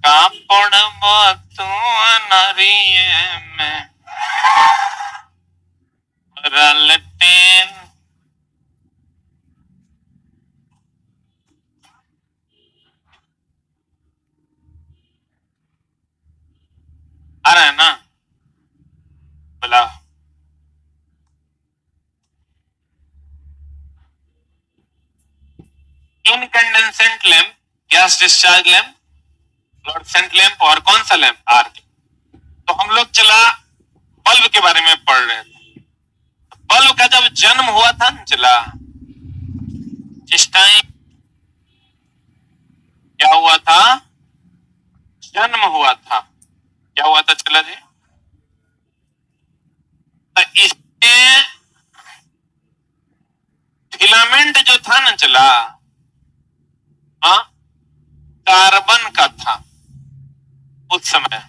कापड़ तू नरिये में रलटेन। आ रहा है ना? बोला incandescent lamp, gas discharge lamp, fluorescent lamp और कौन सा लैंप? आर्क। तो हम लोग चला बल्ब के बारे में पढ़ रहे थे। बल्ब का जब जन्म हुआ था ना, चला जिस टाइम क्या हुआ था, जन्म हुआ था, क्या हुआ था चला जी? तो इसमें फिलामेंट जो था ना चला, हाँ, कार्बन का था उस समय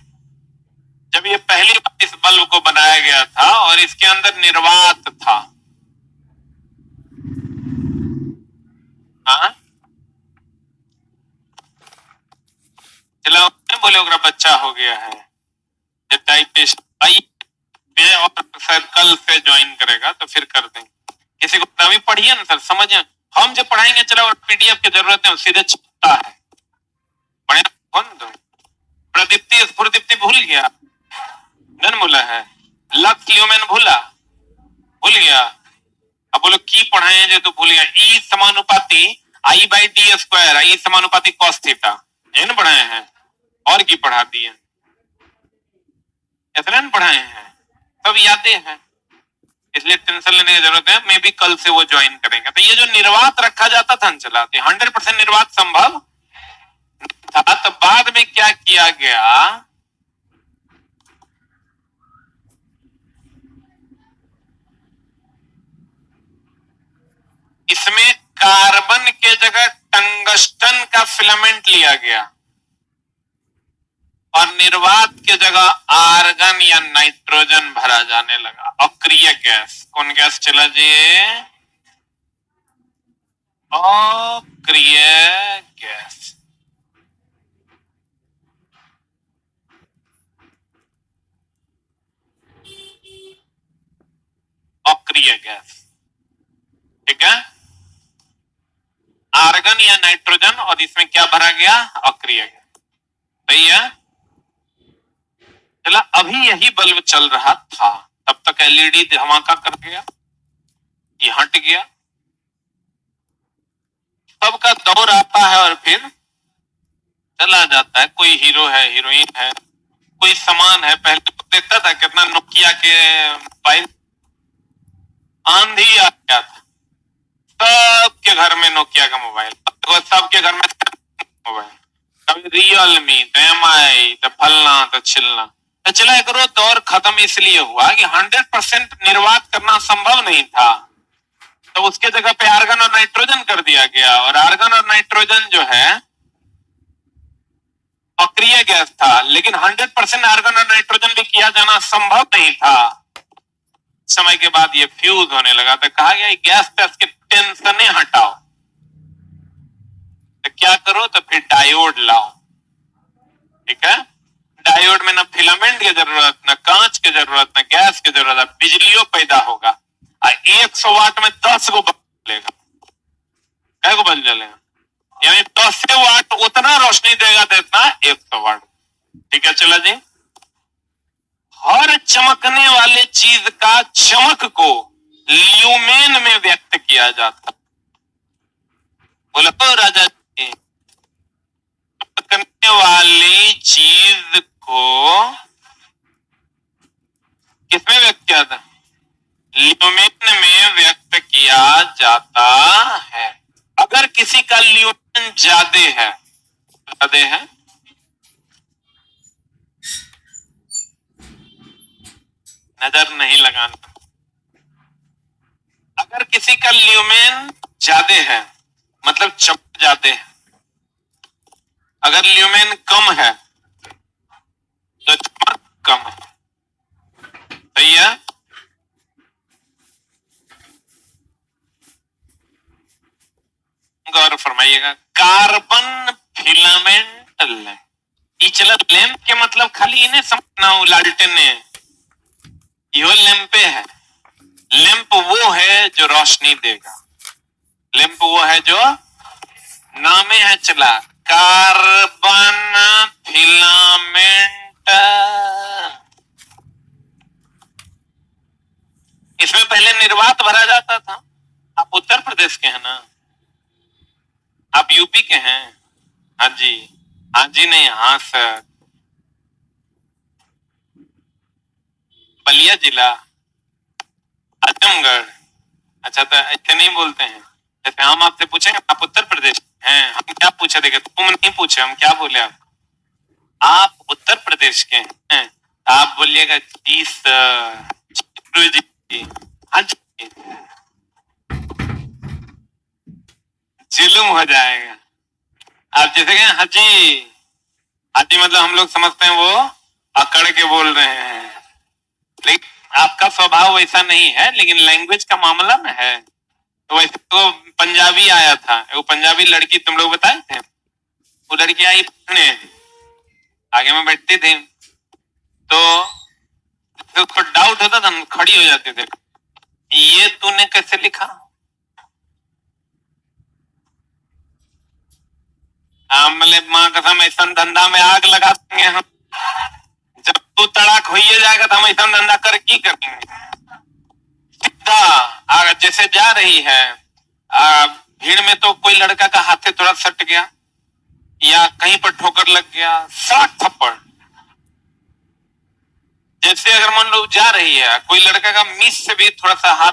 जब ये पहली बार इस बल्ब को बनाया गया था, और इसके अंदर निर्वात था। हाँ, चला बोले ओकरा बच्चा हो गया है, ये टाइपिस्ट आई पे और सर कल से ज्वाइन करेगा तो फिर कर देंगे। किसी को अभी पढ़िए ना सर, समझिए। हम जो पढ़ाएंगे चला और पीडीएफ की जरूरत है, सीधे छपता है। बढ़िया कौन दो प्रदीप्ति स्फुरदीप्ति भूल गया, नन बोला है, लक्ष्य ल्यूमेन भूल गया। अब बोलो की पढ़ाए जो तो भूल गया। ई समानुपाती आई बाई डी स्क्वायर, आई समानुपाती कॉस थीटा, ये ना पढ़ाए हैं, और की पढ़ा दिए, इतना ना पढ़ाए हैं, सब यादें हैं, इसलिए टेंशन लेने की जरूरत है। मे भी कल से वो ज्वाइन करेंगे। तो ये जो निर्वात रखा जाता था चला, 100% निर्वात संभव था। तो बाद में क्या किया गया, इसमें कार्बन के जगह टंगस्टन का फिलामेंट लिया गया, और निर्वात के जगह आर्गन या नाइट्रोजन भरा जाने लगा। अक्रिय गैस, कौन गैस चला जी? अक्रिय गैस। अक्रिय गैस, ठीक है। आर्गन या नाइट्रोजन, और इसमें क्या भरा गया? अक्रिय गैस। सही है। चला अभी यही बल्ब चल रहा था, तब तक एलईडी धमाका कर गया, ये हट गया। सबका दौर आता है और फिर चला जाता है। कोई हीरो है, हीरोइन है, कोई सामान है। पहले तो देखता था कितना नोकिया के मोबाइल, आंधी आ गया था, सबके घर में नोकिया का मोबाइल, सबके घर में मोबाइल, कभी रियलमी, तो एमआई, तो फलना, तो छिलना। तो चला करो, दौर खत्म इसलिए हुआ कि 100% निर्वात करना संभव नहीं था, तो उसके जगह पे आर्गन और नाइट्रोजन कर दिया गया। और आर्गन और नाइट्रोजन जो है अक्रिय गैस था, लेकिन 100% आर्गन और नाइट्रोजन भी किया जाना संभव नहीं था। समय के बाद ये फ्यूज होने लगा, तो कहा गया गैस टेस्ट के टेंशन हटाओ, तो क्या करो, तो फिर डायोड लाओ, ठीक है। डायोड में ना फिलामेंट की जरूरत, ना कांच की जरूरत, ना गैस की जरूरत, बिजलियों पैदा होगा। 100 वाट में 10 को बल्ब जलेगा, कै को बल्ब जलेगा, यानी 10 वाट उतना रोशनी देगा जितना 100 वाट, ठीक है। चला जी, हर चमकने वाले चीज का चमक को ल्यूमेन में व्यक्त किया जाता। बोला तो राजा जी, चमकने वाली चीज को किसमें व्यक्त किया था? ल्यूमेन में व्यक्त किया जाता है। अगर किसी का ल्यूमेन ज्यादा है, नजर नहीं लगाना। अगर किसी का ल्यूमेन ज्यादा है मतलब चमक ज्यादा है, अगर ल्यूमेन कम है तो चमक कम है, सही है। गौर फरमाइएगा, कार्बन फिलामेंट लैंप, ये चला लैंप के मतलब खाली इन्हें समझना हो, लालटेन ने यो लैंपे है। लैंप वो है जो रोशनी देगा, लैंप वो है जो नामे है चला कार्बन फिलामेंट। इसमें पहले निर्वात भरा जाता था। आप उत्तर प्रदेश के हैं ना, आप यूपी के हैं? हाँ जी, हाँ जी नहीं, हाँ सर। बलिया जिला, आजमगढ़। अच्छा, तो ऐसे नहीं बोलते हैं। जैसे हम आपसे पूछेंगे आप उत्तर प्रदेश हैं, हम क्या पूछे देखे, तुम नहीं पूछे, हम क्या बोले आप उत्तर प्रदेश के हैं, आप बोलिएगा जी सर, जी, हाँ जी, जुलूम हो जाएगा। आप जैसे कहें हाँ जी, हाँ जी मतलब हम लोग समझते हैं वो अकड़ के बोल रहे हैं, लेकिन आपका स्वभाव वैसा नहीं है, लेकिन लैंग्वेज का मामला में है। तो वैसे तो पंजाबी आया था, वो पंजाबी लड़की तुम लोग बताए थे, वो लड़की आई पढ़ने, आगे में बैठती थी, तो उसको डाउट होता था, खड़ी हो जाती थी, ये तूने कैसे लिखा? हमले माँ कसम ऐसा धंधा में आग लगा देंगे हम, जब तू तड़ाक हो जाएगा तो हम ऐसा धंधा कर की करेंगे। सीधा जैसे जा रही है भीड़ में, तो कोई लड़का का हाथे थोड़ा सट गया या कहीं पर ठोकर लग गया, 60 थप्पड़। जैसे अगर मान लो जा रही है, कोई लड़का का मिस से भी थोड़ा सा हाथ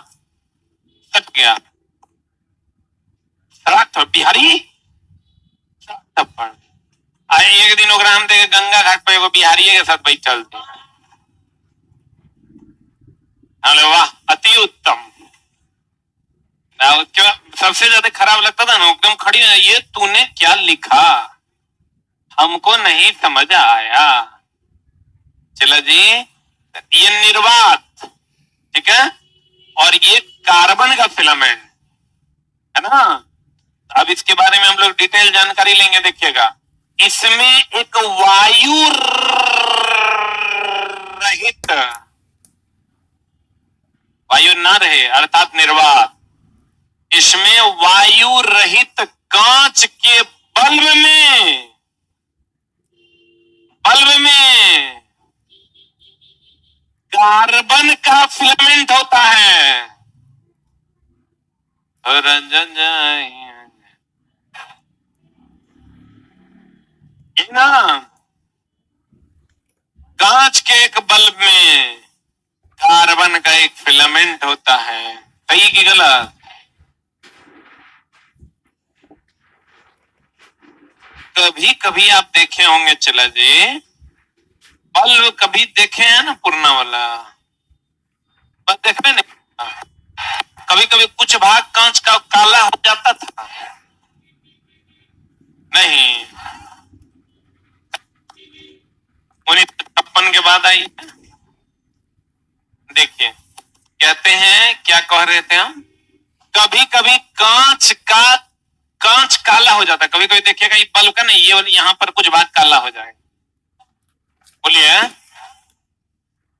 सट गया, 60 बिहारी, 60 थप्पड़। एक दिन ओकरा हम देखे गंगा घाट पे एगो बिहारी के साथ बैठल थे, अरे वाह अति उत्तम। सबसे ज्यादा खराब लगता था ना, एकदम खड़ी है, ये तूने क्या लिखा, हमको नहीं समझ आया। चलो जी, ये निर्वात, ठीक है, और ये कार्बन का फिलामेंट है ना। अब इसके बारे में हम लोग डिटेल जानकारी लेंगे, देखिएगा। इसमें एक वायु रहित, वायु ना रहे अर्थात निर्वात, इसमें वायु रहित कांच के बल्ब में कार्बन का फिलामेंट होता है। रंजन जाए ना, कांच के एक बल्ब में कार्बन का एक फिलामेंट होता है। सही कि गलत? कभी कभी आप देखे होंगे चला जी, बल्ब कभी देखे हैं ना पुरना वाला, बस देखने नहीं, कभी कभी कुछ भाग कांच का काला हो जाता था नहीं, 1956 के बाद आई। देखिए कहते हैं, क्या कह रहे थे हम, कभी कभी कांच काला हो जाता है, कभी कभी देखिएगा ये बल्ब का नहीं, ये यहाँ पर कुछ भाग काला हो जाएगा, बोलिए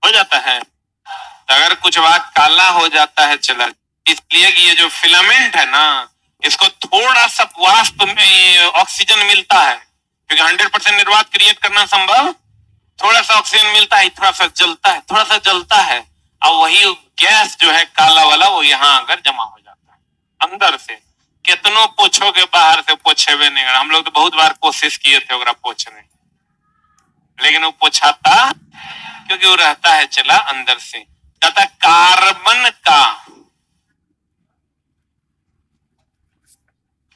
हो जाता है। तो अगर कुछ भाग काला हो जाता है चला, इसलिए कि ये जो फिलामेंट है ना, इसको थोड़ा सा वाष्प में ऑक्सीजन मिलता है, क्योंकि 100% निर्वात क्रिएट करना संभव, थोड़ा सा ऑक्सीजन मिलता है, थोड़ा सा जलता है, थोड़ा सा जलता है, और वही गैस जो है काला वाला वो यहाँ आकर जमा हो जाता है अंदर से। कितनों पोछोगे बाहर से, पोछेवे नहीं। हम लोग तो बहुत बार कोशिश किए थे ओकरा पोछने, लेकिन वो पोछाता क्योंकि वो रहता है चला अंदर से। कहता कार्बन का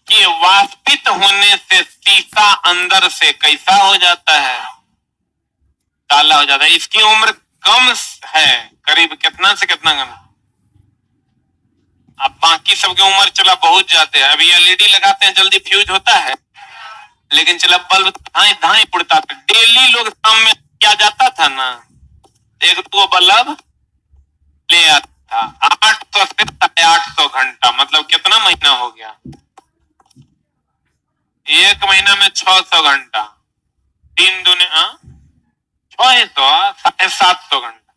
कि वाष्पित होने से शीशा अंदर से कैसा हो जाता है, काला हो जाता है। इसकी उम्र कम है, करीब कितना से कितना कम, अब बाकी सबकी उम्र चला बहुत जाते हैं। अभी एलईडी लगाते हैं जल्दी फ्यूज होता है, लेकिन चला बल्ब धाई धाई उड़ता था। डेली लोग शाम में क्या जाता था ना, एक दो बल्ब ले आता था। 800 से 850 घंटा, मतलब कितना महीना हो गया, एक महीना में 600 घंटा, 3 दूने 600, 750 घंटा,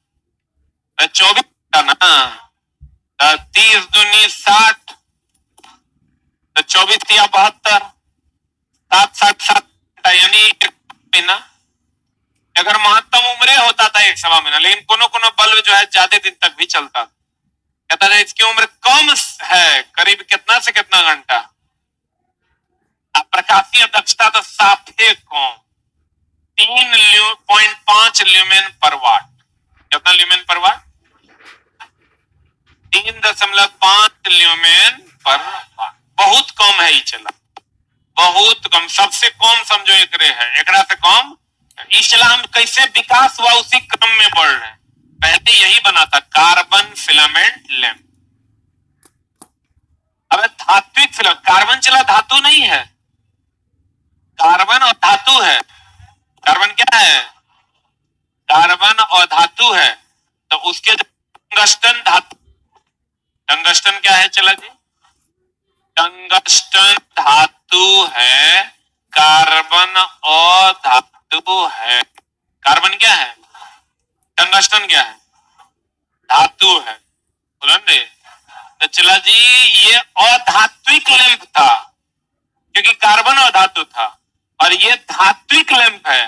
तो 24 घंटा ना, तो 30 दूनी 60, तो 24 या 72, 7 घंटा, यानी 1 महीना। अगर महत्तम उम्र होता था 1.25 महीना, लेकिन कोनो बल्ब जो है ज्यादा दिन तक भी चलता था। कहता था इसकी उम्र कम है, करीब कितना से कितना घंटा, प्रकाशीय दक्षता तो साफे कम, 3.5 ल्यूमेन पर वाट। कितना ल्यूमेन पर वाट? 3.5 ल्यूमेन पर वाट। बहुत कम है, ये चला बहुत कम, सबसे कम समझो एकरे है, एकरा से कम। इस चला हम कैसे विकास हुआ उसी क्रम में बढ़ रहे हैं। पहले यही बना था कार्बन फिलामेंट लैंप। अब धात्विक फिलामेंट, कार्बन चला धातु नहीं है, कार्बन और धातु है। कार्बन क्या है? कार्बन और धातु है, तो उसके टंगस्टन धातु, टंगस्टन क्या है चला जी? टंगस्टन धातु है, कार्बन और धातु है। कार्बन क्या है? टंगस्टन क्या है? धातु है। बोलन रे, तो चला जी ये अधात्विक लैंप था, क्योंकि कार्बन और धातु था, और ये धात्विक लैंप है।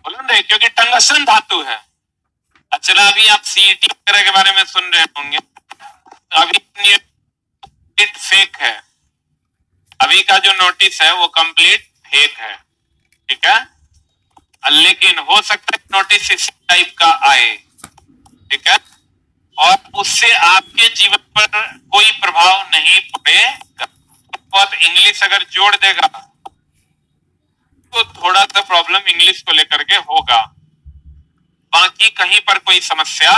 बोलन रे, क्योंकि टंगस्टन धातु है। चला अभी आप सीईटी वगैरह के बारे में सुन रहे होंगे, अभी फेक है, अभी का जो नोटिस है वो कंप्लीट फेक है, ठीक है। लेकिन हो सकता है नोटिस इस टाइप का आए, ठीक है, और उससे आपके जीवन पर कोई प्रभाव नहीं पड़ेगा। बहुत इंग्लिश अगर जोड़ देगा तो थोड़ा सा प्रॉब्लम इंग्लिश को लेकर के होगा, बाकी कहीं पर कोई समस्या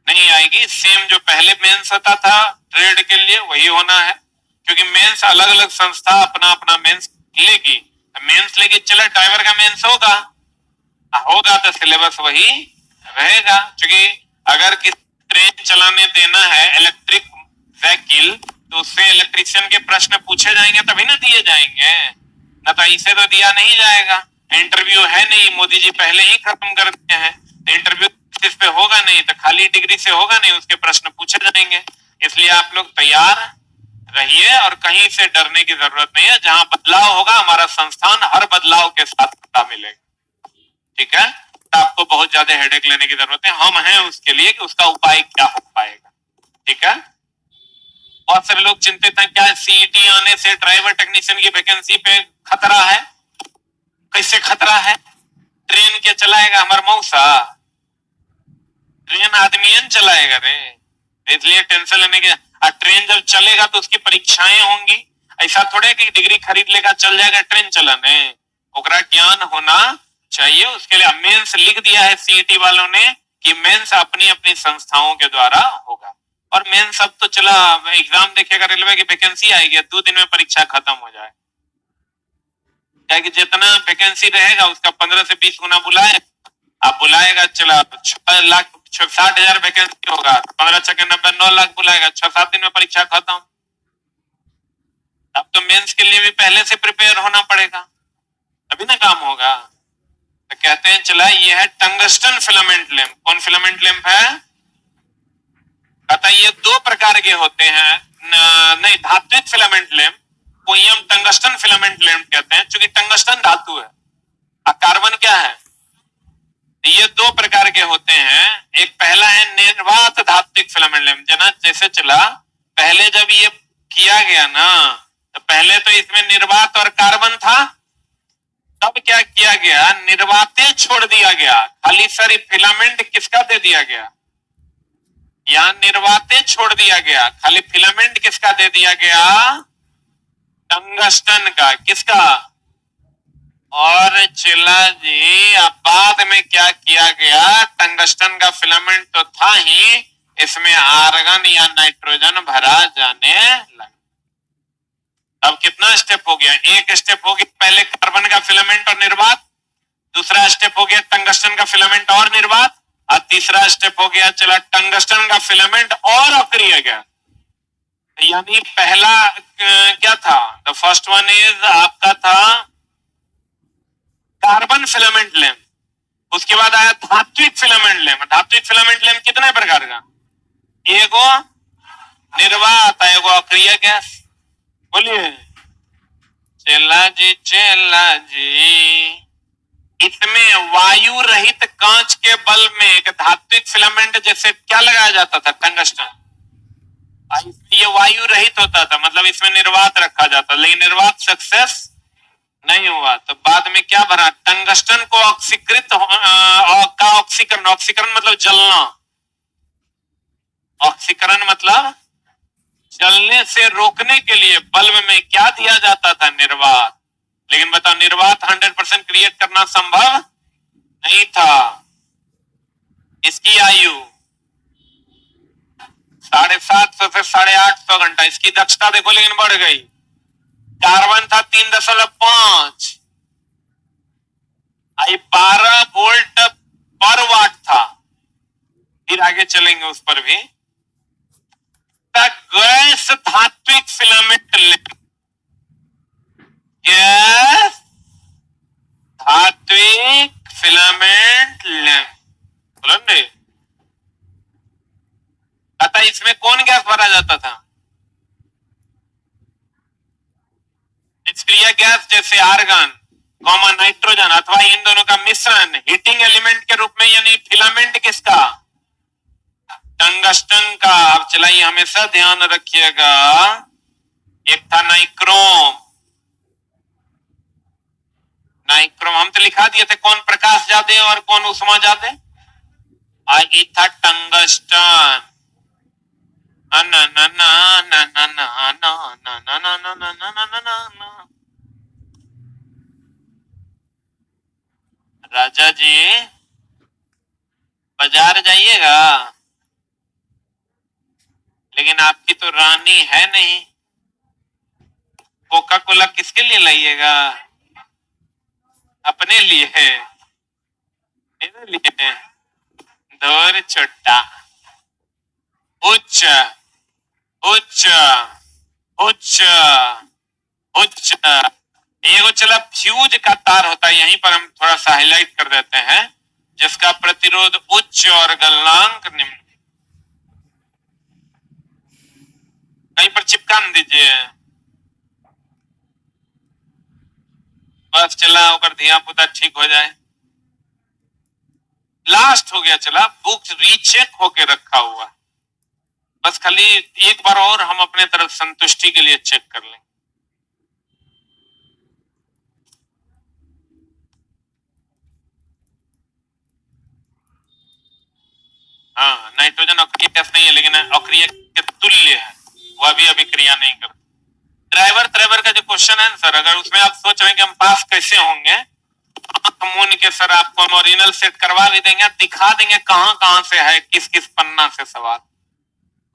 नहीं आएगी। सेम जो पहले मेंस होता था ट्रेड के लिए वही होना है, क्योंकि मेंस अलग अलग संस्था अपना अपना मेंस लेगी, मेंस लेके चला ड्राइवर का मेंस होगा तो सिलेबस वही रहेगा। क्योंकि अगर किसी ट्रेन चलाने देना है इलेक्ट्रिक व्हीकल, तो उससे इलेक्ट्रिशियन के प्रश्न पूछे जाएंगे तभी ना दिए जाएंगे, ना तो इसे तो दिया नहीं जाएगा। इंटरव्यू है नहीं, मोदी जी पहले ही खत्म कर दिए हैं, तो इंटरव्यू इस पे होगा नहीं, तो खाली डिग्री से होगा नहीं, उसके प्रश्न पूछे जाएंगे। इसलिए आप लोग तैयार रहिए और कहीं से डरने की जरूरत नहीं है। जहां बदलाव होगा हमारा संस्थान हर बदलाव के साथ मिलेगा, ठीक है। तो आपको बहुत ज्यादा हेडेक लेने की जरूरत है, हम हैं उसके लिए कि उसका उपाय क्या हो पाएगा, ठीक है। बहुत सारे लोग चिंतित हैं, क्या सीईटी आने से ड्राइवर टेक्नीशियन की वैकेंसी पे खतरा है? कैसे खतरा है? ट्रेन क्या चलाएगा हमारा मौसा? ट्रेन आदमी चलाएगा रे, इसलिए टेंशन लेने के। ट्रेन जब चलेगा तो उसकी परीक्षाएं होंगी, ऐसा थोड़े कि डिग्री खरीद लेगा चल जाएगा ट्रेन चलाने, ओकरा ज्ञान होना चाहिए। उसके लिए मेंस लिख दिया है सीईटी वालों ने कि मेंस अपनी अपनी संस्थाओं के द्वारा होगा, और मेंस अब तो चला एग्जाम देखेगा, रेलवे की वैकेंसी आएगी 2 दिन में परीक्षा खत्म हो जाए, क्या कि जितना वैकेंसी रहेगा उसका 15 से 20 गुना बुलाए, आप बुलाएगा चला 60,000 वैकेंसी होगा, 15 छक्के 90, 9 लाख बुलाएगा, 6-7 दिन में परीक्षा खत्म। अब तो मेंस के लिए भी पहले से प्रिपेयर होना पड़ेगा, तभी ना काम होगा। तो कहते हैं चला ये है टंगस्टन फिलामेंट लैंप। कौन फिलामेंट लैंप है? कहता है ये 2 प्रकार के होते हैं, नहीं धात्विक फिलामेंट लैंप को ही हम टंगस्टन फिलामेंट लैंप कहते हैं, क्योंकि टंगस्टन धातु है और कार्बन क्या है। ये 2 प्रकार के होते हैं, एक पहला है निर्वात धात्विक फिलामेंट लैंप। जना जैसे चला पहले जब ये किया गया ना, तो पहले तो इसमें निर्वात और कार्बन था, तब क्या किया गया, निर्वाते छोड़ दिया गया, खाली सर फिलामेंट किसका दे दिया गया, यहां निर्वाते छोड़ दिया गया, खाली फिलामेंट किसका दे दिया गया, टंगस्टन का। किसका? और चला जी अब बाद में क्या किया गया, टंगस्टन का फिलामेंट तो था ही, इसमें आर्गन या नाइट्रोजन भरा जाने लगा। अब कितना स्टेप हो गया? एक स्टेप हो गया पहले कार्बन का फिलामेंट और निर्वात, दूसरा स्टेप हो गया टंगस्टन का फिलामेंट और निर्वात, और तीसरा स्टेप हो गया चला टंगस्टन का फिलामेंट और अक्रिय गया। यानी पहला क्या था? द फर्स्ट वन इज आपका था कार्बन फिलामेंट लैंप, उसके बाद आया धात्विक फिलामेंट लैंप। धात्विक फिलामेंट लैंप कितने प्रकार का? एगो निर्वात, एगो अक्रिय गैस। बोलिए चेला जी। इसमें वायु रहित कांच के बल्ब में एक धात्विक फिलामेंट जैसे क्या लगाया जाता था? टंगस्टन। ये वायु रहित होता था, मतलब इसमें निर्वात रखा जाता, लेकिन निर्वात सक्सेस नहीं हुआ। तो बाद में क्या भरा? टंगस्टन को ऑक्सीकृत का ऑक्सीकरण। ऑक्सीकरण मतलब जलना, ऑक्सीकरण मतलब जलने से रोकने के लिए बल्ब में क्या दिया जाता था? निर्वात। लेकिन बताओ, निर्वात 100% क्रिएट करना संभव नहीं था। इसकी आयु 750 से 850 घंटा। इसकी दक्षता देखो लेकिन बढ़ गई। कार्बन था 3.5, आई 12 वोल्ट पर वाट था। फिर आगे चलेंगे उस पर भी। गैस धात्विक फिलामेंट लैंप, गैस धात्विक फिलामेंट लैंप, बोलो नहीं। पता इसमें कौन गैस भरा जाता था? निष्क्रिय गैस जैसे आर्गन, कॉमन नाइट्रोजन अथवा इन दोनों का मिश्रण हीटिंग एलिमेंट के रूप में, यानी फिलामेंट किसका? टंगस्टन का। अब चलाइए, हमेशा ध्यान रखिएगा, एक था नाइक्रोम। नाइक्रोम हम तो लिखा दिए थे, कौन प्रकाश ज्यादा और कौन उष्मा ज्यादा। ये था टंगस्टन। राजा जी बाजार जाइएगा, लेकिन आपकी तो रानी है नहीं। कोका कोला किसके लिए लाइएगा? अपने लिए है, मेरे लिए। धोर छोटा, उच्च उच्च उच्च उच्च। एगो चला फ्यूज का तार होता है, यहीं पर हम थोड़ा सा हाईलाइट कर देते हैं, जिसका प्रतिरोध उच्च और गलनांक निम्न। कहीं पर चिपका दीजिए बस, चला होकर धिया पुता ठीक हो जाए। लास्ट हो गया, चला बुक रीचेक होके रखा हुआ, बस खाली एक बार और हम अपने तरफ संतुष्टि के लिए चेक कर लें। हाँ, नाइट्रोजन अक्रिय गैस नहीं है, लेकिन अक्रिय के तुल्य है, वह भी अभिक्रिया नहीं करता। ड्राइवर का जो क्वेश्चन है सर, अगर उसमें आप सोच रहे हैं कि हम पास कैसे होंगे, मून के सर आपको हम ओरिजिनल सेट करवा भी देंगे, दिखा देंगे कहां कहां से है, किस किस पन्ना से सवाल।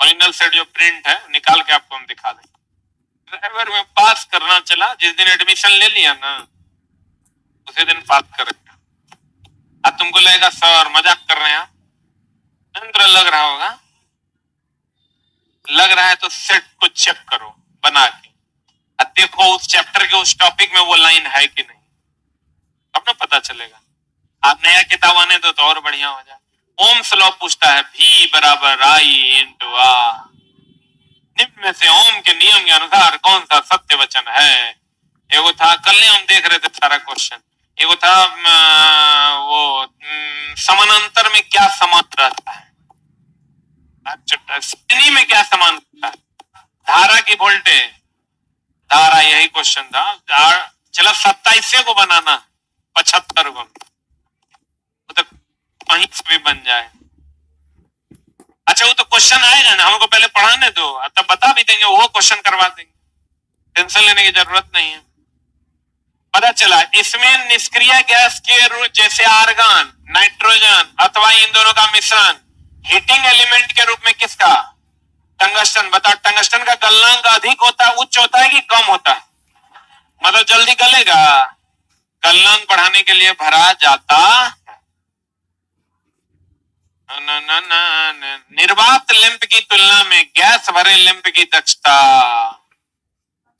ओरिजिनल सेट जो प्रिंट है निकाल के आपको हम दिखा देंगे। ड्राइवर में पास करना चला, जिस दिन एडमिशन ले लिया ना उसी दिन पास करेगा। अब तुमको लगेगा सर मजाक कर रहे हैं, लग रहा होगा, लग रहा है तो सेट को चेक करो बना के, अब देखो उस चैप्टर के उस टॉपिक में वो लाइन है कि नहीं, तब ना पता चलेगा। आप नया किताब आने दो तो और बढ़िया हो जाए। ओम्स लॉ पूछता है V बराबर I इंटू R, निम्न में से ओम के नियम के अनुसार कौन सा सत्य वचन है? एगो था, कल हम देख रहे थे सारा क्वेश्चन, एगो था वो समानांतर में क्या समान रहता है, श्रेणी में क्या समान रहता है, धारा की वोल्टेज, धारा, यही क्वेश्चन था। चलो 27 को बनाना 75 को, तो कहीं से भी बन जाए। अच्छा वो तो क्वेश्चन आएगा ना, हमको पहले पढ़ाने दो, तब बता भी देंगे, वो क्वेश्चन करवा देंगे, टेंशन लेने की जरूरत नहीं है। पता चला इसमें निष्क्रिय गैस के जैसे आर्गन, नाइट्रोजन अथवा इन दोनों का मिश्रण हीटिंग एलिमेंट के रूप में किसका? टंगस्टन। बताओ टंगस्टन का गलनांक अधिक होता है, उच्च होता है कि कम होता है? मतलब जल्दी गलेगा, गलनांक बढ़ाने के लिए भरा जाता। निर्वात लैंप की तुलना में गैस भरे लैंप की दक्षता,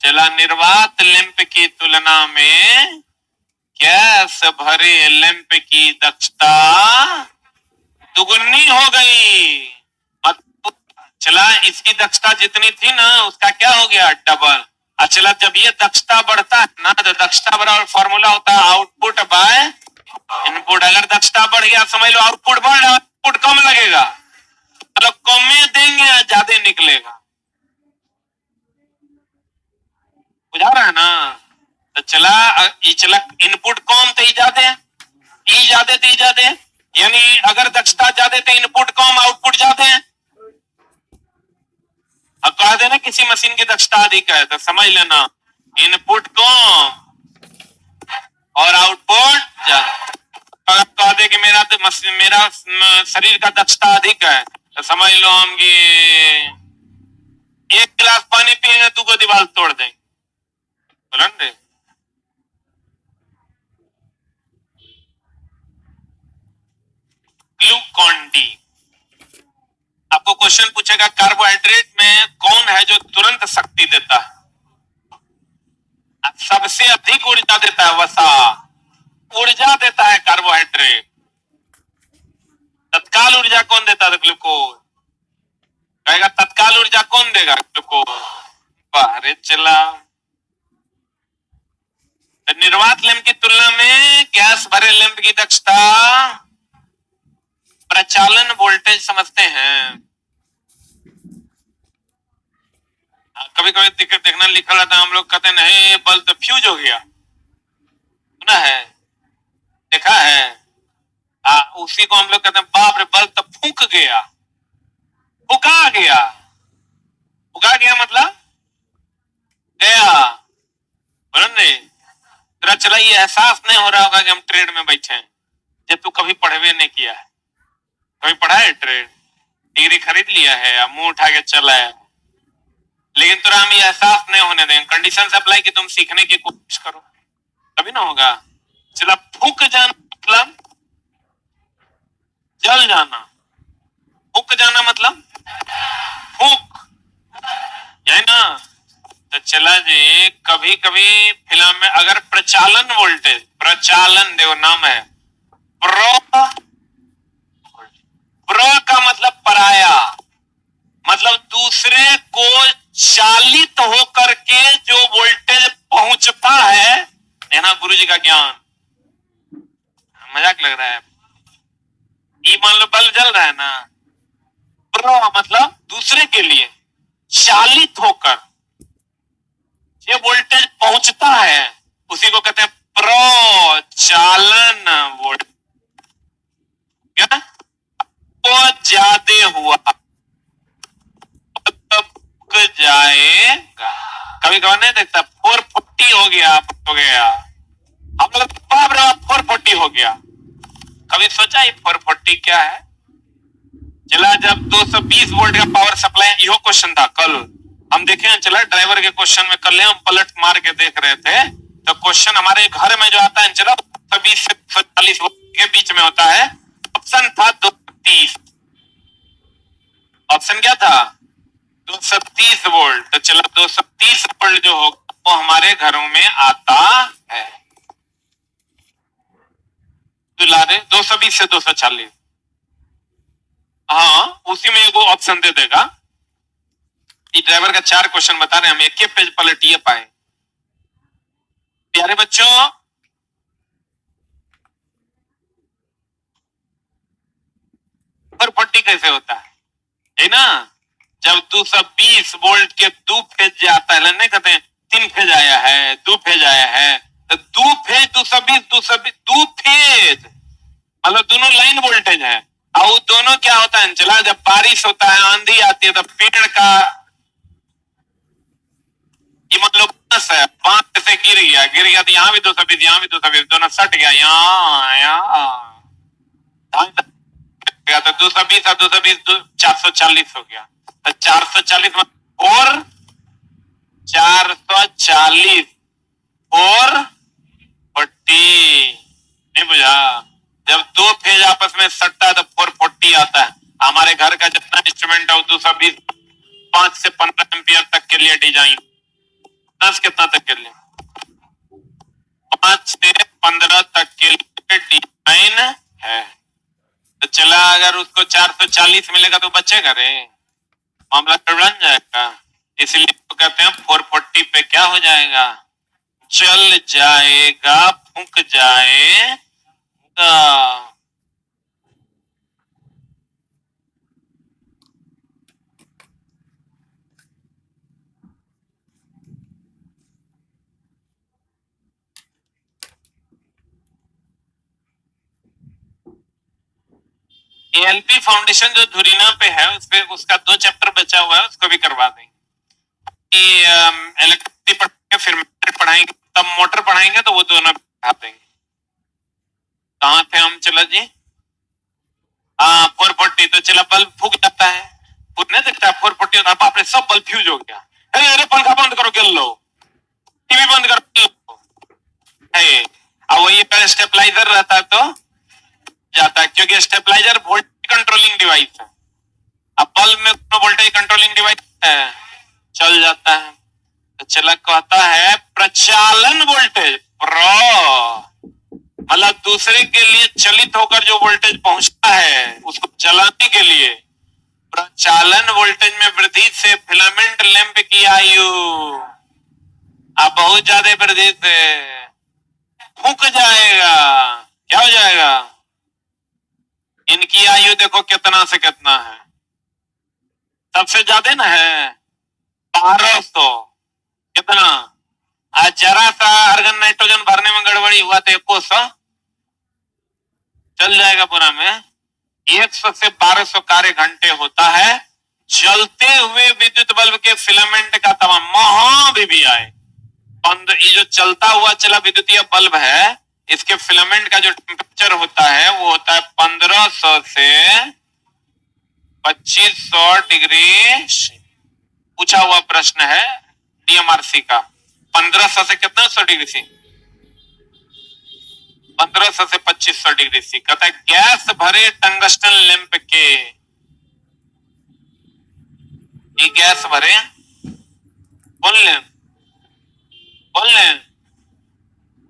चला निर्वात लैंप की तुलना में गैस भरे लैंप की दक्षता दुगुनी हो गई। चला इसकी दक्षता जितनी थी ना उसका क्या हो गया डबल। चला जब ये दक्षता बढ़ता है ना तो दक्षता बराबर फॉर्मूला होता है आउटपुट बाय इनपुट। अगर दक्षता बढ़ गया समझ लो आउटपुट बढ़ रहा है, आउटपुट कम लगेगा, चलो कम में देंगे या ज्यादा निकलेगा, बुझा रहा है ना। तो चला इनपुट कम तो ई ज्यादा तो ई ज्यादा, यानी अगर दक्षता ज्यादा तो इनपुट कम आउटपुट ज्यादा है। अब कह देना किसी मशीन की दक्षता अधिक है तो समझ लेना इनपुट कम और आउटपुट ज्यादा। अगर कह दे कि मेरा शरीर का दक्षता अधिक है तो समझ लो हम कि 1 गिलास पानी पिएंगे 2 को दीवार तोड़ देंगे, बोलन रे। ग्लूकॉन डी, आपको क्वेश्चन पूछेगा कार्बोहाइड्रेट में कौन है जो तुरंत शक्ति देता है, सबसे अधिक ऊर्जा देता है, वसा ऊर्जा देता है कार्बोहाइड्रेट। तत्काल ऊर्जा कौन देता है, ग्लूकोज। कहेगा तत्काल ऊर्जा कौन देगा, ग्लूकोज। बाहर चला निर्वात लैंप की तुलना में गैस भरे लैंप की दक्षता प्रचालन वोल्टेज समझते हैं। कभी कभी देखना लिखा रहता है, हम लोग कहते नहीं बल्ब तो फ्यूज हो गया, सुना है देखा है। उसी को हम लोग कहते हैं बाप रे बल्ब तो फूक गया, फुका गया। फुका गया मतलब गया, बोलो नहीं। तेरा चला ये एहसास नहीं हो रहा होगा कि हम ट्रेड में बैठे हैं, जब तू कभी पढ़वे नहीं किया है। कभी पढ़ा है ट्रेड, डिग्री खरीद लिया है या मुंह उठा के चला है, लेकिन तुरा हम ये एहसास नहीं होने देंगे। कंडीशन अप्लाई कि तुम सीखने की कोशिश करो, कभी ना होगा। चला फूक जाना मतलब जल जाना, फूक जाना मतलब फूक, यही ना। तो चला जी कभी कभी फिल्म में अगर प्रचालन वोल्टेज, प्रचालन देखो नाम है प्रो का मतलब पराया, मतलब दूसरे को चालित होकर के जो वोल्टेज पहुंचता है, ना गुरु जी का ज्ञान। मजाक लग रहा है, ये मान लो बल्ब जल रहा है ना, प्रो मतलब दूसरे के लिए चालित होकर ये वोल्टेज पहुंचता है, उसी को कहते हैं प्रचालन वोल्टेज। क्या वो ज्यादा हुआ जाएगा। कभी कभार नहीं देखता 440 हो गया हम लोग 440 हो गया। कभी सोचा ये 440 क्या है। चला जब 220 वोल्ट का पावर सप्लाई, यो क्वेश्चन था कल हम देखे, चला ड्राइवर के क्वेश्चन में कल हम पलट मार के देख रहे थे, तो क्वेश्चन हमारे घर में जो आता है चला 220 से 240 वोल्ट के बीच में होता है। ऑप्शन था 230, ऑप्शन क्या था 230 वोल्ट। तो चला 230 वोल्ट जो होगा वो हमारे घरों में आता है। तो ला दे 220 से 240, हाँ उसी में एगो ऑप्शन दे देगा। ड्राइवर का 4 क्वेश्चन बता रहे हैं, हम एक ही पेज पलटिए पाए। प्यारे बच्चों 440 कैसे होता है ना, जब 220 वोल्ट के 2 फेज आता है, नहीं कहते 3 फेज आया है 2 फेज आया है, तो 2 फेज 220 2 फेज मतलब दोनों लाइन वोल्टेज है। और दोनों क्या होता है चला, जब बारिश होता है आंधी आती है तो पेड़ का ये मतलब बांस है, बांस से गिर गया तो यहाँ भी 220 यहाँ भी 220, दोनों सट गया यहाँ तो 220 और 220 440 हो गया। तो 440 और 440 और 40 नहीं बुझा। जब 2 फेज आपस में सटता है तो 440 आता है। हमारे घर का जितना इंस्ट्रूमेंट है वो 220 5 से 15 एम्पियर तक के लिए डिजाइन, 10 कितना तक के लिए 5 से 15 तक के लिए डिजाइन है। तो चला अगर उसको 440 मिलेगा तो बचेगा रे, मामला बन जाएगा। इसलिए तो कहते हैं 440 पे क्या हो जाएगा, चल जाएगा, फूंक जाएगा। एएलपी फाउंडेशन जो धुरीना पे है उसपे उसका 2 चैप्टर बचा हुआ है, उसको भी करवा देंगे। इलेक्ट्रिसिटी पढ़ाएंगे, फिर मोटर पढ़ाएंगे, तब मोटर पढ़ाएंगे तो वो दोनों पढ़ा देंगे। कहाँ थे हम, चला जी, हाँ 440। तो चला बल्ब फूक जाता है, फूकने देखता है 440 होता है, बाप रे सब बल्ब फ्यूज हो गया। अरे अरे पंखा बंद करो, गिर लो, टीवी बंद करो, अब वही पर स्टेबलाइजर रहता है तो जाता है, क्योंकि स्टेबलाइजर वोल्टेज कंट्रोलिंग डिवाइस है। अब बल्ब में वोल्टेज कंट्रोलिंग डिवाइस है, चल जाता है। तो चला कहता है प्रचालन वोल्टेज मतलब दूसरे के लिए चलित होकर जो वोल्टेज पहुंचता है उसको चलाने के लिए, प्रचालन वोल्टेज में वृद्धि से फिलामेंट लैंप की आयु अब बहुत ज्यादा वृद्धि से फूक जाएगा। क्या हो जाएगा, इनकी आयु देखो कितना से कितना है, सबसे ज्यादा ना है 1200, कितना, आज जरा सा आर्गन नाइट्रोजन भरने में गड़बड़ी हुआ तो 100 चल जाएगा पूरा में। 100 से 1200 कार्य घंटे होता है जलते हुए विद्युत बल्ब के फिलामेंट का तापमान। महाविभियाय ये जो चलता हुआ चला विद्युतीय बल्ब है, इसके फिलामेंट का जो टेम्परेचर होता है वो होता है 1500 से 2500 डिग्री। पूछा हुआ प्रश्न है डीएमआरसी का, 1500 से कितना 100 डिग्री सी, 1500 से 2500 डिग्री सी। कहता है गैस भरे टंगस्टन लैंप के, ये गैस भरे, बोल लें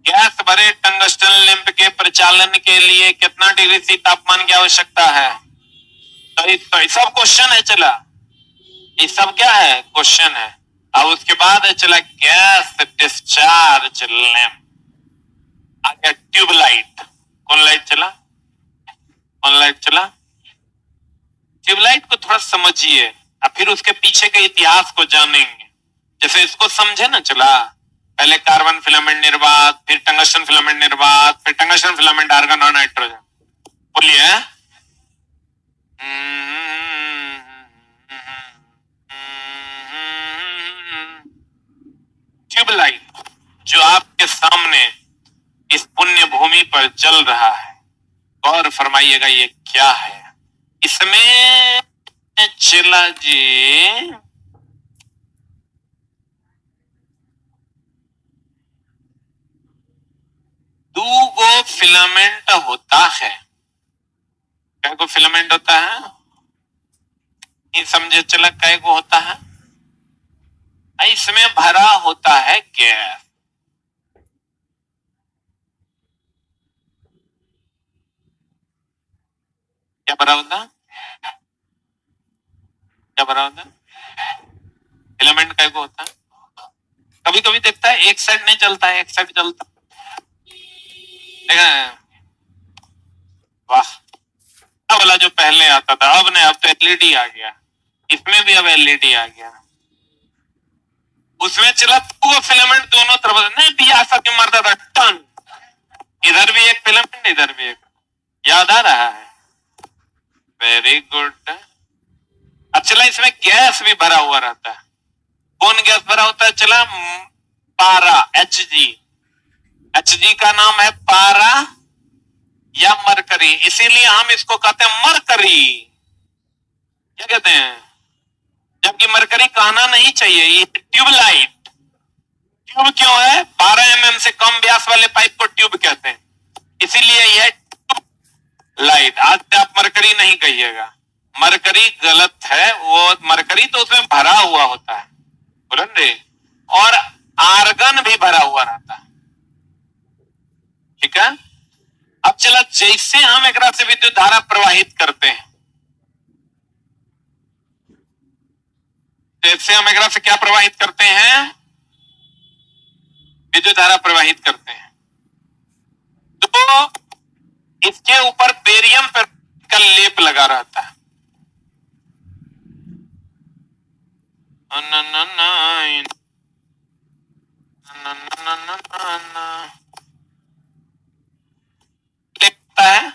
गैस भरे टंगस्टन लैंप के प्रचालन के लिए कितना डिग्री सी तापमान की आवश्यकता है। तो ये सब क्वेश्चन है, चला ये सब क्या है, क्वेश्चन है। अब उसके बाद है चला गैस डिस्चार्ज लैंप, आगे ट्यूबलाइट। कौन लाइट चला, कौन लाइट चला, ट्यूबलाइट को थोड़ा समझिए और फिर उसके पीछे के इतिहास को जानेंगे। जैसे इसको समझे ना, चला पहले कार्बन फिलामेंट निर्वात, फिर टंगस्टन फिलामेंट निर्वात, फिर टंगस्टन फिलामेंट आर्गन और नाइट्रोजन। बोलिए ट्यूबलाइट जो आपके सामने इस पुण्य भूमि पर जल रहा है, और फरमाइएगा ये क्या है। इसमें चला जी दो गो फिलामेंट होता है। क्या को फिलामेंट होता है, नहीं समझे, चला कै को होता है, इसमें भरा होता है गैस। क्या भरा होता है, क्या भरा होता है, फिलामेंट कै को होता है। कभी कभी देखता है एक साइड नहीं जलता है, एक साइड जलता, देखा है? वाह, वाला जो पहले आता था, अब नहीं, अब तो एलईडी आ गया, इसमें भी अब एलईडी आ गया। उसमें चला वो फिलामेंट दोनों तरफ नहीं दिया, सब मरता था टन, इधर भी एक फिलामेंट, इधर भी एक, याद आ रहा है, वेरी गुड। अब चला इसमें गैस भी भरा हुआ रहता है। कौन गैस भरा होता है, चला पारा, HG, HG का नाम है पारा या मरकरी, इसीलिए हम इसको कहते हैं मरकरी। क्या कहते हैं, जबकि मरकरी कहना नहीं चाहिए, ये ट्यूबलाइट। ट्यूब क्यों है, 12 mm से कम व्यास वाले पाइप को ट्यूब कहते हैं, इसीलिए यह ट्यूब लाइट। आज से आप मरकरी नहीं कहिएगा, मरकरी गलत है, वो मरकरी तो उसमें भरा हुआ होता है, बोलन रे, और आर्गन भी भरा हुआ रहता है, ठीक है। अब चला, जैसे हम एक से विद्युत धारा प्रवाहित करते हैं, जैसे हम एक से क्या प्रवाहित करते हैं, विद्युत धारा प्रवाहित करते हैं, तो इसके ऊपर बेरियम का लेप लगा रहता है। लगता है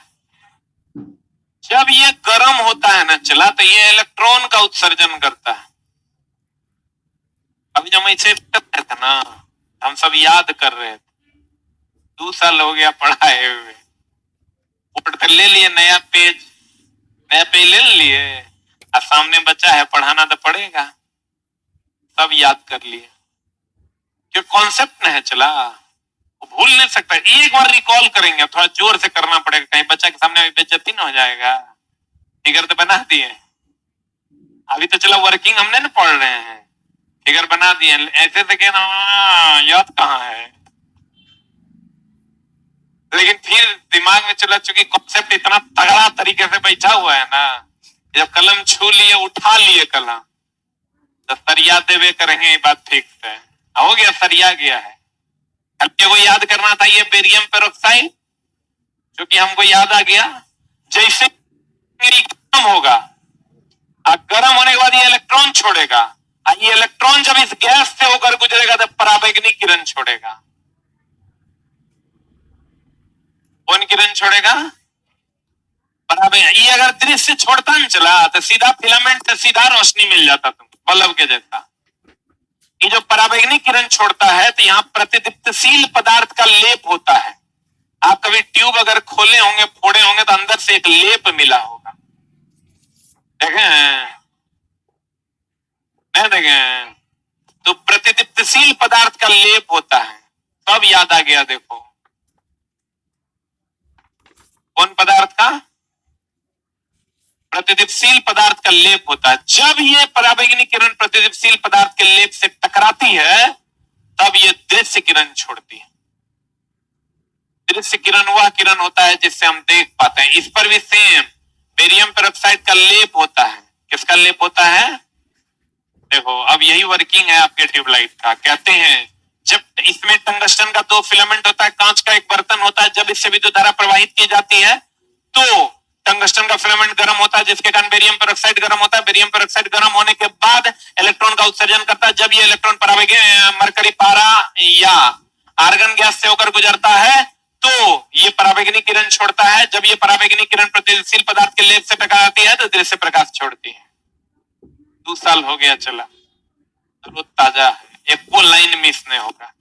जब ये गर्म होता है ना चला, तो ये इलेक्ट्रॉन का उत्सर्जन करता है। अभी जब मैं इसे कर रहे थे ना, हम सब याद कर रहे थे, 2 साल हो गया पढ़ाए हुए, उठ कर ले लिए नया पेज ले लिए, और सामने बच्चा है, पढ़ाना तो पड़ेगा, सब याद कर लिए, क्यों कॉन्सेप्ट नहीं है चला, वो भूल नहीं सकता। एक बार रिकॉल करेंगे, थोड़ा जोर से करना पड़ेगा, कहीं बच्चा के सामने बेइज्जती ना हो जाएगा। फिगर तो बना दिए, अभी तो चला वर्किंग हमने ना पढ़ रहे हैं, फिगर बना दिए, ऐसे से कहना याद कहाँ है, लेकिन फिर दिमाग में चला, चूंकि कॉन्सेप्ट इतना तगड़ा तरीके से बैठा हुआ है ना, जब कलम छू लिए, उठा लिए कलम, तो सरिया देवे करेंगे, ये बात फिक्स है, हो गया, सरिया गया है। को याद करना था ये बेरियम पेरोक्साइड, क्योंकि हमको याद आ गया, जैसे गर्म होगा, गर्म होने के बाद ये इलेक्ट्रॉन छोड़ेगा, ये इलेक्ट्रॉन जब इस गैस से होकर गुजरेगा तो पराबैंगनी किरण छोड़ेगा। कौन किरण छोड़ेगा? पराबैंगनी। ये अगर दृश्य छोड़ता न चला तो सीधा फिलामेंट से सीधा रोशनी मिल जाता तुम बल्ब के जैसा। ये जो पराबैंगनी किरण छोड़ता है, तो यहाँ प्रतिदीप्तशील पदार्थ का लेप होता है। आप कभी ट्यूब अगर खोले होंगे, फोड़े होंगे, तो अंदर से एक लेप मिला होगा, देखें नहीं देखें? तो प्रतिदीप्तशील पदार्थ का लेप होता है, सब याद आ गया। देखो कौन पदार्थ का? प्रतिदीप्तशील पदार्थ का लेप होता है। जब ये पराबैंगनी किरण प्रतिदीप्तशील पदार्थ के लेप से टकराती है, तब ये दृश्य किरण छोड़ती है। दृश्य किरण वह किरण होता है जिससे हम देख पाते हैं। इस पर भी सेम बेरियम पेरोक्साइड का लेप होता है। किसका लेप होता है? देखो अब यही वर्किंग है आपके ट्यूबलाइट का। कहते हैं जब इसमें टंगस्टन का 2 फिलामेंट होता है, कांच का एक बर्तन होता है, जब इससे विद्युत धारा प्रवाहित की जाती है तो टंगस्टन का फिलामेंट गर्म होता है, जिसके कारण बेरियम पेरोक्साइड गर्म होता है। बेरियम पेरोक्साइड गर्म होने के बाद इलेक्ट्रॉन का उत्सर्जन करता है। जब ये इलेक्ट्रॉन पराबैंगनी मरकरी पारा या आर्गन गैस से होकर गुजरता है तो ये पराबैंगनी किरण छोड़ता है। जब ये पराबैंगनी किरण प्रतिदीप्तशील पदार्थ के लेप से टकराती है तो दृश्य प्रकाश छोड़ती है। 2 साल हो गया चला, तो ताजा है, एक को लाइन मिस नहीं होगा।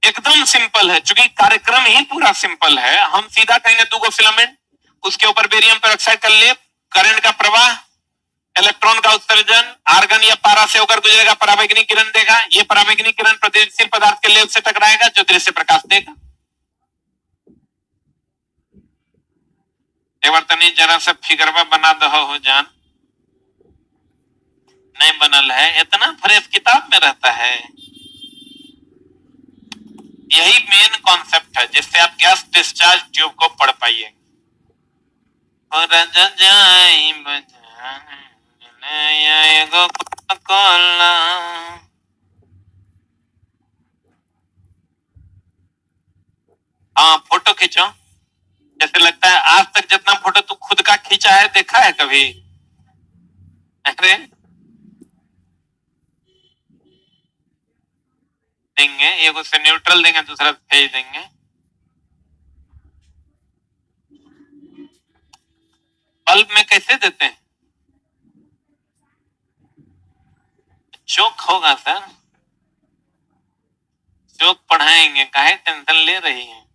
एकदम सिंपल है, चूंकि कार्यक्रम ही पूरा सिंपल है। हम सीधा कहेंगे 2 फिलामेंट, उसके ऊपर बेरियम पेरोक्साइड का लेप, करंट का प्रवाह, इलेक्ट्रॉन का उत्सर्जन, आर्गन या पारा से होकर गुजरेगा, पराबैंगनी किरण देगा। ये पराबैंगनी किरण प्रतिदीप्तशील पदार्थ के लेप से टकराएगा जो दृश्य प्रकाश देगा। एक बार तनी जरा सा फिगरवा बना दो हो जान, नहीं बनल है, इतना फ्रेश किताब में रहता है। यही मेन कॉन्सेप्ट है जिससे आप गैस डिस्चार्ज ट्यूब को पढ़ पाइए। हाँ फोटो खींचो, जैसे लगता है आज तक जितना फोटो तू खुद का खींचा है देखा है कभी? अरे देंगे, एक उससे न्यूट्रल देंगे, दूसरा भेज देंगे। बल्ब में कैसे देते हैं? चौक होगा सर, चौक पढ़ाएंगे, काहे टेंशन ले रही है?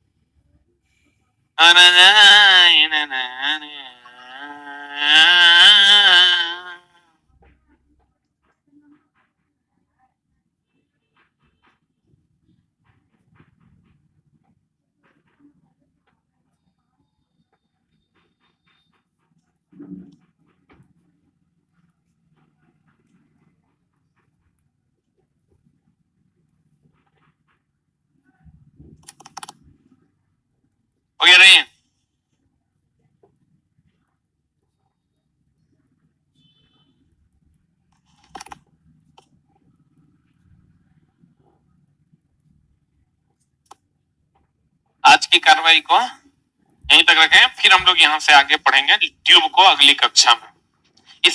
की कार्रवाई को यहीं तक रखें, फिर हम लोग यहाँ से आगे पढ़ेंगे ट्यूब को अगली कक्षा में।